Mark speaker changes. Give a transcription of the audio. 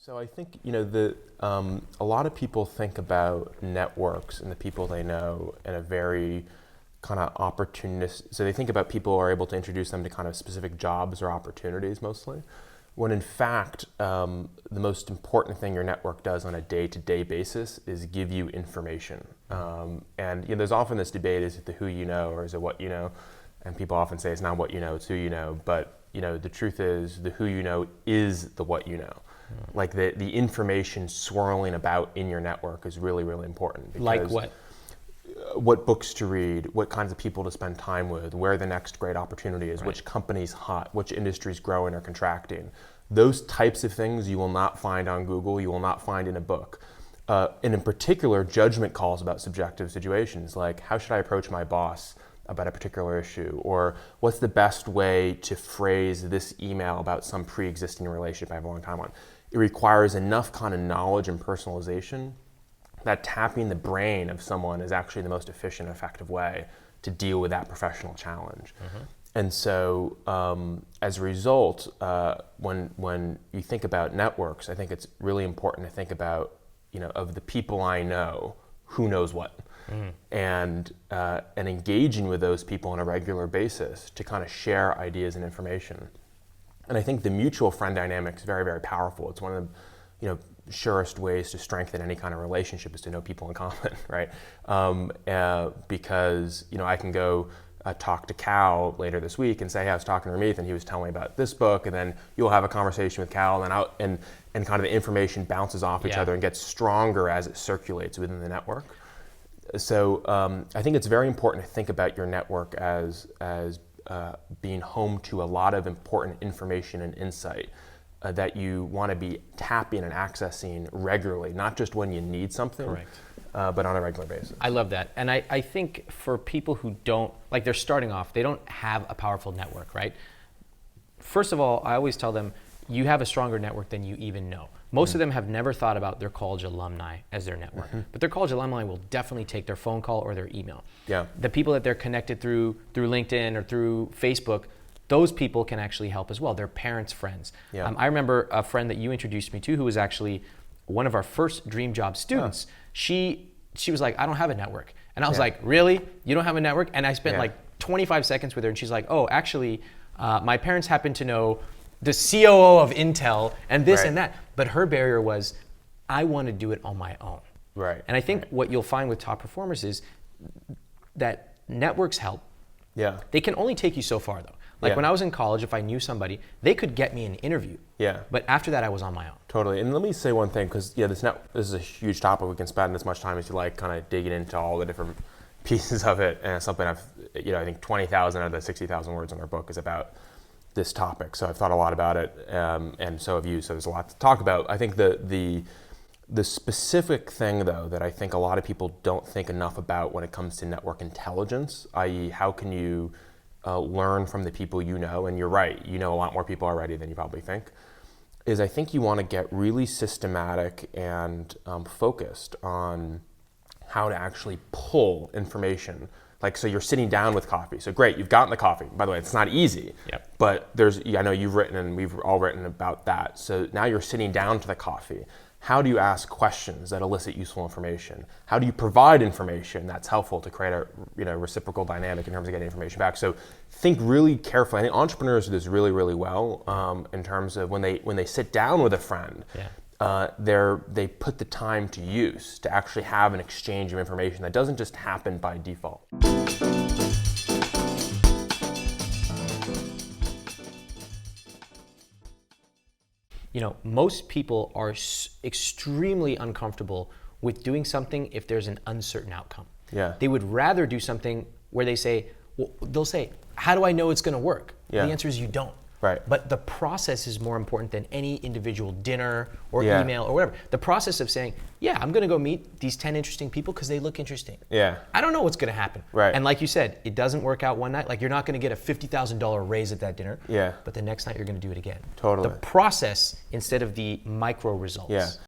Speaker 1: So I think, a lot of people think about networks and the people they know in a very kind of opportunistic, so they think about people who are able to introduce them to kind of specific jobs or opportunities mostly, when in fact, the most important thing your network does on a day-to-day basis is give you information. And there's often this debate, is it the who you know or is it what you know? And people often say it's not what you know, it's who you know. But the truth is the who you know is the what you know. Like the information swirling about in your network is really, really important.
Speaker 2: Like what?
Speaker 1: What books to read, what kinds of people to spend time with, where the next great opportunity is, which company's hot, which industry's growing or contracting. Those types of things you will not find on Google, you will not find in a book. And in particular, judgment calls about subjective situations, like how should I approach my boss about a particular issue, or what's the best way to phrase this email about some pre-existing relationship I have a long time on. It requires enough kind of knowledge and personalization that tapping the brain of someone is actually the most efficient, effective way to deal with that professional challenge. And so as a result, when you think about networks, I think it's really important to think about, of the people I know, who knows what, and engaging with those people on a regular basis to kind of share ideas and information. And I think the mutual friend dynamic is very, very powerful. It's one of the surest ways to strengthen any kind of relationship is to know people in common, right? Because I can go talk to Cal later this week and say, hey, I was talking to Ramit and he was telling me about this book, and then you'll have a conversation with Cal, and kind of the information bounces off each other and gets stronger as it circulates within the network. So I think it's very important to think about your network as being home to a lot of important information and insight that you want to be tapping and accessing regularly, not just when you need something, but on a regular basis.
Speaker 2: I love that. And I think for people who don't, like they're starting off, they don't have a powerful network, right? First of all, I always tell them, you have a stronger network than you even know. Most of them have never thought about their college alumni as their network, but their college alumni will definitely take their phone call or their email. The people that they're connected through LinkedIn or through Facebook, those people can actually help as well. They're parents' friends. I remember a friend that you introduced me to who was actually one of our first Dream Job students. She was like, I don't have a network. And I was like, really? You don't have a network? And I spent like 25 seconds with her, and she's like, oh, actually, my parents happen to know the COO of Intel and this and that. But her barrier was, I want to do it on my own. And I think what you'll find with top performers is that networks help. They can only take you so far though. Like when I was in college, if I knew somebody, they could get me an interview. But after that, I was on my own.
Speaker 1: Totally. And let me say one thing, because this is a huge topic. We can spend as much time as you like, kind of digging into all the different pieces of it. And it's something I think 20,000 out of the 60,000 words in our book is about this topic. So I've thought a lot about it, and so have you. So there's a lot to talk about. I think the specific thing, though, that I think a lot of people don't think enough about when it comes to network intelligence, i.e. how can you learn from the people you know, and you're right, you know a lot more people already than you probably think, is I think you want to get really systematic and focused on how to actually pull information. Like, so you're sitting down with coffee. So great, you've gotten the coffee. By the way, it's not easy, but I know you've written and we've all written about that. So now you're sitting down to the coffee. How do you ask questions that elicit useful information? How do you provide information that's helpful to create a reciprocal dynamic in terms of getting information back? So think really carefully. I think entrepreneurs do this really, really well in terms of when they sit down with a friend, they put the time to use to actually have an exchange of information that doesn't just happen by default.
Speaker 2: Most people are extremely uncomfortable with doing something if there's an uncertain outcome. They would rather do something where they'll say, how do I know it's going to work? The answer is you don't. But the process is more important than any individual dinner or email or whatever. The process of saying, I'm going to go meet these 10 interesting people because they look interesting. I don't know what's going to happen. And like you said, it doesn't work out one night. Like you're not going to get a $50,000 raise at that dinner. But the next night you're going to do it again. The process instead of the micro results.